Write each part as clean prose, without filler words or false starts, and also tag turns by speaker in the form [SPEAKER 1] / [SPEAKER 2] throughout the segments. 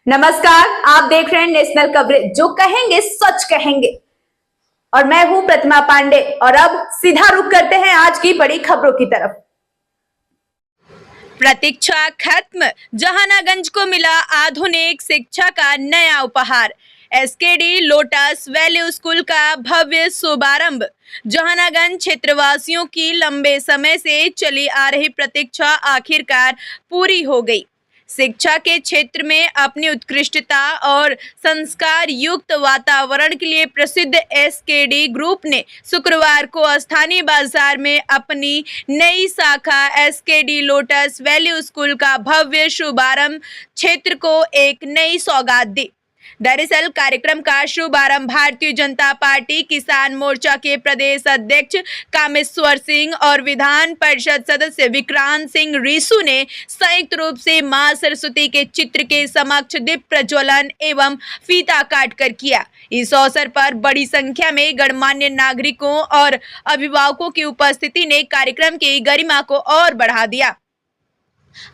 [SPEAKER 1] नमस्कार, आप देख रहे हैं नेशनल कवरेज, जो कहेंगे सच कहेंगे। और मैं हूं प्रतिमा पांडे। और अब सीधा रुख करते हैं आज की बड़ी खबरों की तरफ। प्रतीक्षा खत्म, जहानागंज को मिला आधुनिक शिक्षा का नया उपहार। एसकेडी लोटस वैल्यू स्कूल का भव्य शुभारंभ। जहानागंज क्षेत्रवासियों की लंबे समय से चली आ रही प्रतीक्षा आखिरकार पूरी हो गई। शिक्षा के क्षेत्र में अपनी उत्कृष्टता और संस्कार युक्त वातावरण के लिए प्रसिद्ध एसकेडी ग्रुप ने शुक्रवार को स्थानीय बाजार में अपनी नई शाखा एसकेडी लोटस वैल्यू स्कूल का भव्य शुभारंभ क्षेत्र को एक नई सौगात दी। दरअसल कार्यक्रम का शुभारंभ भारतीय जनता पार्टी किसान मोर्चा के प्रदेश अध्यक्ष कामेश्वर सिंह और विधान परिषद सदस्य विक्रांत सिंह रीसू ने संयुक्त रूप से मां सरस्वती के चित्र के समक्ष दीप प्रज्वलन एवं फीता काट कर किया। इस अवसर पर बड़ी संख्या में गणमान्य नागरिकों और अभिभावकों की उपस्थिति ने कार्यक्रम की गरिमा को और बढ़ा दिया।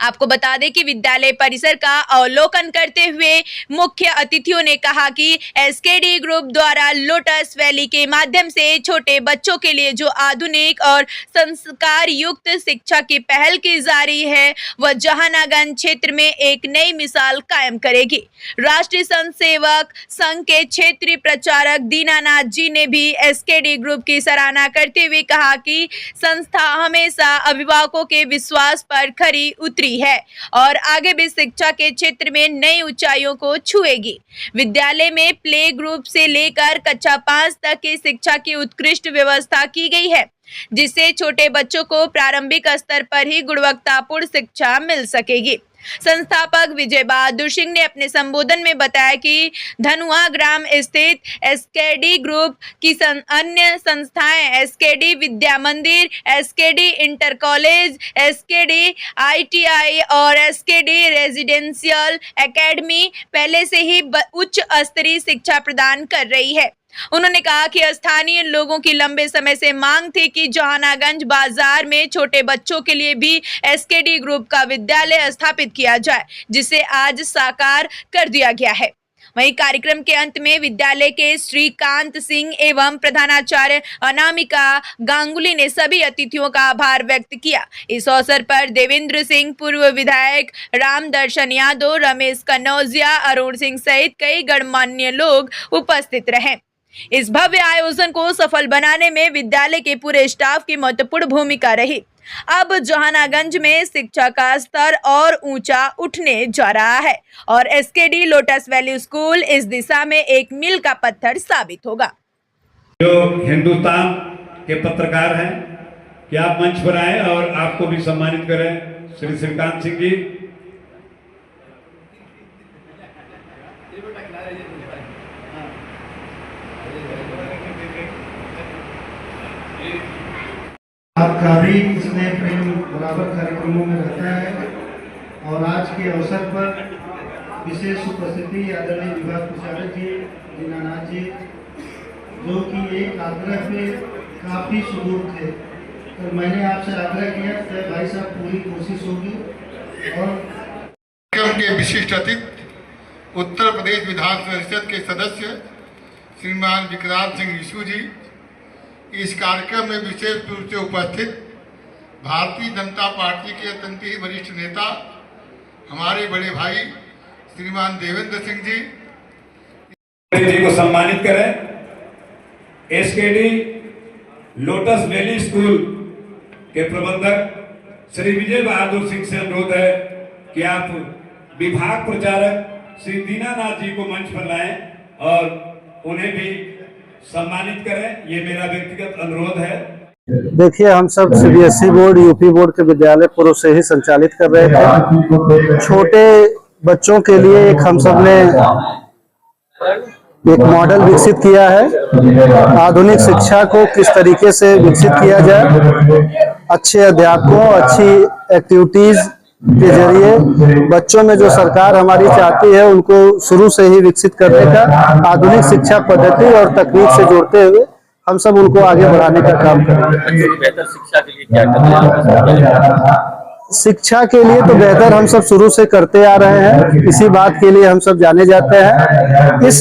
[SPEAKER 1] आपको बता दें कि विद्यालय परिसर का अवलोकन करते हुए मुख्य अतिथियों ने कहा कि एसकेडी ग्रुप द्वारा लोटस वैली के माध्यम से छोटे बच्चों के लिए जो आधुनिक और संस्कार युक्त शिक्षा की पहल की जा रही है, वह जहानागंज क्षेत्र में एक नई मिसाल कायम करेगी। राष्ट्रीय संत सेवक संघ के क्षेत्रीय प्रचारक दीनानाथ जी ने भी एसकेडी ग्रुप की सराहना करते हुए कहा कि संस्था हमेशा अभिभावकों के विश्वास पर खरी उतरी है और आगे भी शिक्षा के क्षेत्र में नई ऊंचाइयों को छुएगी। विद्यालय में प्ले ग्रुप से लेकर कक्षा 5 तक की शिक्षा की उत्कृष्ट व्यवस्था की गई है, जिससे छोटे बच्चों को प्रारंभिक स्तर पर ही गुणवत्तापूर्ण शिक्षा मिल सकेगी। संस्थापक विजय बहादुर सिंह ने अपने संबोधन में बताया कि धनुआ ग्राम स्थित एसकेडी ग्रुप की अन्य संस्थाएं एसकेडी विद्या मंदिर, SKD inter college, SKD ITI और एसकेडी रेजिडेंशियल एकेडमी पहले से ही उच्च स्तरीय शिक्षा प्रदान कर रही है। उन्होंने कहा कि स्थानीय लोगों की लंबे समय से मांग थी कि जहानागंज बाजार में छोटे बच्चों के लिए भी एसकेडी ग्रुप का विद्यालय स्थापित किया जाए, जिसे आज साकार कर दिया गया है। वहीं कार्यक्रम के अंत में विद्यालय के श्रीकांत सिंह एवं प्रधानाचार्य अनामिका गांगुली ने सभी अतिथियों का आभार व्यक्त किया। इस अवसर पर देवेंद्र सिंह, पूर्व विधायक रामदर्शन यादव, रमेश कन्नौजिया, अरुण सिंह सहित कई गणमान्य लोग उपस्थित रहे। इस भव्य आयोजन को सफल बनाने में विद्यालय के पूरे स्टाफ की महत्वपूर्ण भूमिका रही। अब जहानागंज में शिक्षा का स्तर और ऊंचा उठने जा रहा है और एसकेडी लोटस वैल्यू स्कूल इस दिशा में एक मील का पत्थर साबित होगा।
[SPEAKER 2] जो हिंदुस्तान के पत्रकार हैं कि आप मंच पर आए और आपको भी सम्मानित करें श्री श्रीकांत सिंह जी।
[SPEAKER 3] आपका भी स्नेह प्रेम बराबर कार्यक्रमों में रहता है और आज के अवसर पर विशेष उपस्थिति आदरणीय विभाग प्रचारक जी दीनानाथ जी, जो कि एक आग्रह पे काफ़ी सुदूर थे, तो मैंने आपसे आग्रह किया कि भाई साहब पूरी कोशिश होगी। और
[SPEAKER 4] कार्यक्रम के विशिष्ट अतिथि उत्तर प्रदेश विधान परिषद के सदस्य श्रीमान विक्रांत सिंह रीसू जी, इस कार्यक्रम में विशेष रूप से उपस्थित भारतीय जनता पार्टी के अत्यंत ही वरिष्ठ नेता हमारे बड़े भाई श्रीमान देवेंद्र सिंह जी
[SPEAKER 2] को सम्मानित करें। एसकेडी लोटस वैली स्कूल के प्रबंधक श्री विजय बहादुर सिंह से अनुरोध है कि आप विभाग प्रचारक श्री दीनानाथ जी को मंच पर लाएं और उन्हें भी सम्मानित करें। ये मेरा व्यक्तिगत अनुरोध है।
[SPEAKER 3] देखिए, हम सब सीबीएसई बोर्ड, यूपी बोर्ड के विद्यालय पूर्व से ही संचालित कर रहे थे। छोटे बच्चों के लिए हम सब ने एक मॉडल विकसित किया है। आधुनिक शिक्षा को किस तरीके से विकसित किया जाए, अच्छे अध्यापकों, अच्छी एक्टिविटीज के जरिए बच्चों में जो सरकार हमारी चाहती है उनको शुरू से ही विकसित करने का, आधुनिक शिक्षा पद्धति और तकनीक से जोड़ते हुए हम सब उनको आगे बढ़ाने का काम करेंगे।
[SPEAKER 5] बेहतर शिक्षा के लिए क्या करना है?
[SPEAKER 3] शिक्षा के लिए तो बेहतर हम सब शुरू से करते आ रहे हैं, इसी बात के लिए हम सब जाने जाते हैं। इस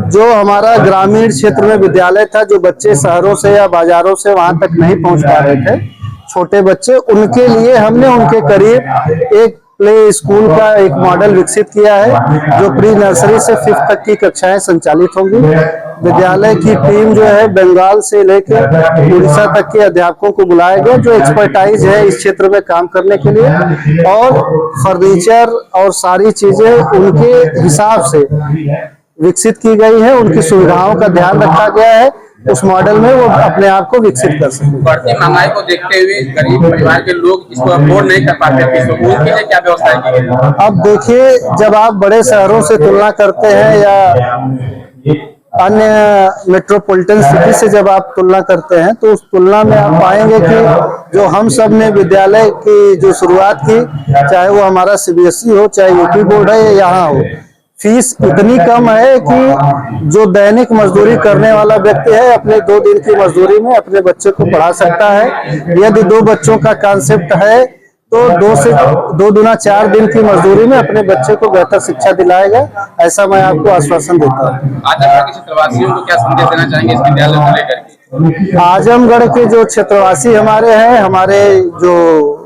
[SPEAKER 3] जो हमारा ग्रामीण क्षेत्र में विद्यालय था, जो बच्चे शहरों से या बाजारों से वहां तक नहीं पहुंच पा रहे थे, छोटे बच्चे, उनके लिए हमने उनके करीब एक प्ले स्कूल का एक मॉडल विकसित किया है, जो प्री नर्सरी से 5th तक की कक्षाएं संचालित होंगी। विद्यालय की टीम जो है बंगाल से लेकर उड़ीसा तक के अध्यापकों को बुलाया गया, जो एक्सपर्टाइज है इस क्षेत्र में काम करने के लिए, और फर्नीचर और सारी चीजें उनके हिसाब से विकसित की गई है। उनकी सुविधाओं का ध्यान रखा गया है, उस मॉडल में वो अपने आप को विकसित कर सकें।
[SPEAKER 5] बढ़ती महंगाई को देखते हुए गरीब परिवार के लोग इसको अफोर्ड नहीं कर पाते, तो उनके लिए क्या व्यवस्था की गई?
[SPEAKER 3] अब देखिए, जब आप बड़े शहरों से तुलना करते हैं या अन्य मेट्रोपॉलिटन सिटी से जब आप तुलना करते हैं, तो उस तुलना में आप पाएंगे कि जो हम सब ने विद्यालय की जो शुरुआत की, चाहे वो हमारा सीबीएसई हो, चाहे यूपी बोर्ड है या यहाँ हो, फीस इतनी कम है कि जो दैनिक मजदूरी करने वाला व्यक्ति है, अपने 2 दिन की मजदूरी में अपने बच्चे को पढ़ा सकता है। यदि 2 बच्चों का कॉन्सेप्ट है तो 2 से 2 गुना 4 दिन की मजदूरी में अपने बच्चे को बेहतर शिक्षा दिलाएगा, ऐसा मैं आपको आश्वासन देता हूँ।
[SPEAKER 5] आजमगढ़ के क्षेत्रवासियों को क्या संदेश देना चाहेंगे इस विद्यालय को लेकर के?
[SPEAKER 3] आजमगढ़ के जो क्षेत्रवासी हमारे हैं, हमारे जो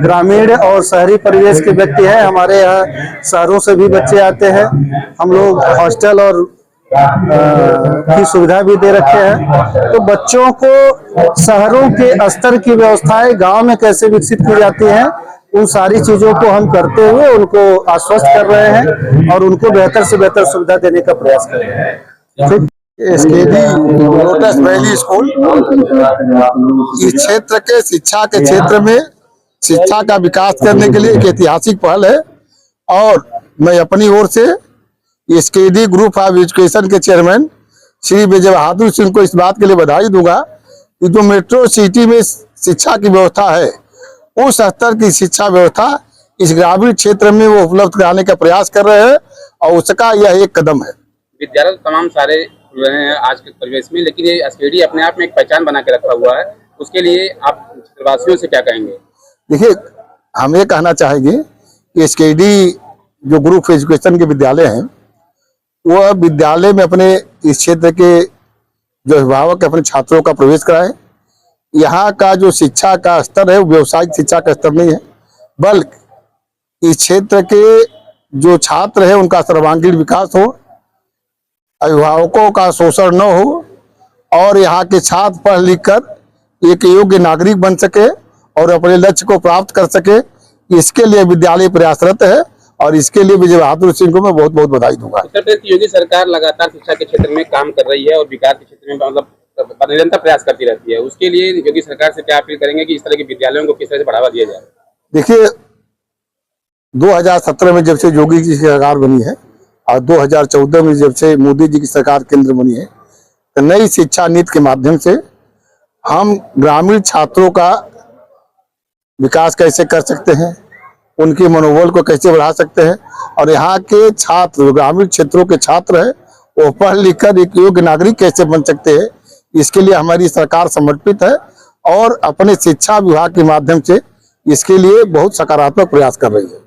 [SPEAKER 3] ग्रामीण और शहरी परिवेश के व्यक्ति हैं, हमारे यहाँ शहरों से भी बच्चे आते हैं। हम लोग हॉस्टल और की सुविधा भी दे रखे हैं। तो बच्चों को शहरों के स्तर की व्यवस्थाएं गांव में कैसे विकसित की जाती हैं, उन सारी चीजों को हम करते हुए उनको आश्वस्त कर रहे हैं और उनको बेहतर से बेहतर सुविधा देने का प्रयास कर रहे हैं।
[SPEAKER 4] एसकेडी लोटस वैली स्कूल इस क्षेत्र के शिक्षा के क्षेत्र में शिक्षा का विकास करने के लिए एक ऐतिहासिक पहल है, और मैं अपनी ओर से एसकेडी ग्रुप ऑफ एजुकेशन के चेयरमैन श्री विजय बहादुर सिंह को इस बात के लिए बधाई दूंगा कि जो मेट्रो सिटी में शिक्षा की व्यवस्था है, उस स्तर की शिक्षा व्यवस्था इस ग्रामीण क्षेत्र में वो उपलब्ध कराने का प्रयास कर रहे हैं, और उसका यह एक कदम है।
[SPEAKER 5] विद्यालय तमाम सारे खुल रहे हैं आज के परिवेश में, लेकिन ये एसकेडी अपने आप में एक पहचान बना के रखा हुआ है, उसके लिए आप क्षेत्रवासियों से क्या कहेंगे?
[SPEAKER 4] देखिए, हम ये कहना चाहेंगे कि एसकेडी जो ग्रुप एजुकेशन के विद्यालय हैं, वह विद्यालय में अपने इस क्षेत्र के जो अभिभावक अपने छात्रों का प्रवेश कराएं। यहाँ का जो शिक्षा का स्तर है वो व्यावसायिक शिक्षा का स्तर नहीं है, बल्कि इस क्षेत्र के जो छात्र हैं उनका सर्वांगीण विकास हो, अभिभावकों का शोषण न हो, और यहाँ के छात्र पढ़ लिख कर एक योग्य नागरिक बन सके और अपने लक्ष्य को प्राप्त कर सके। इसके लिए विद्यालय प्रयासरत है, और इसके लिए विजय बहादुर सिंह को मैं बहुत बहुत बधाई दूंगा।
[SPEAKER 5] उत्तर प्रदेश की योगी सरकार लगातार शिक्षा के क्षेत्र में काम कर रही है और विकास के क्षेत्र में मतलब निरंतर प्रयास करती रहती है, उसके लिए योगी सरकार से क्या अपील करेंगे कि इस तरह के विद्यालयों को किस तरह से बढ़ावा दिया जाए?
[SPEAKER 4] देखिए, 2017 में जब से योगी जी की सरकार बनी है और 2014 में जब से मोदी जी की सरकार केंद्र बनी है, तो नई शिक्षा नीति के माध्यम से हम ग्रामीण छात्रों का विकास कैसे कर सकते हैं, उनके मनोबल को कैसे बढ़ा सकते हैं, और यहाँ के छात्र ग्रामीण क्षेत्रों के छात्र हैं वो पढ़ लिख कर एक योग्य नागरिक कैसे बन सकते हैं, इसके लिए हमारी सरकार समर्पित है और अपने शिक्षा विभाग के माध्यम से इसके लिए बहुत सकारात्मक प्रयास कर रही है।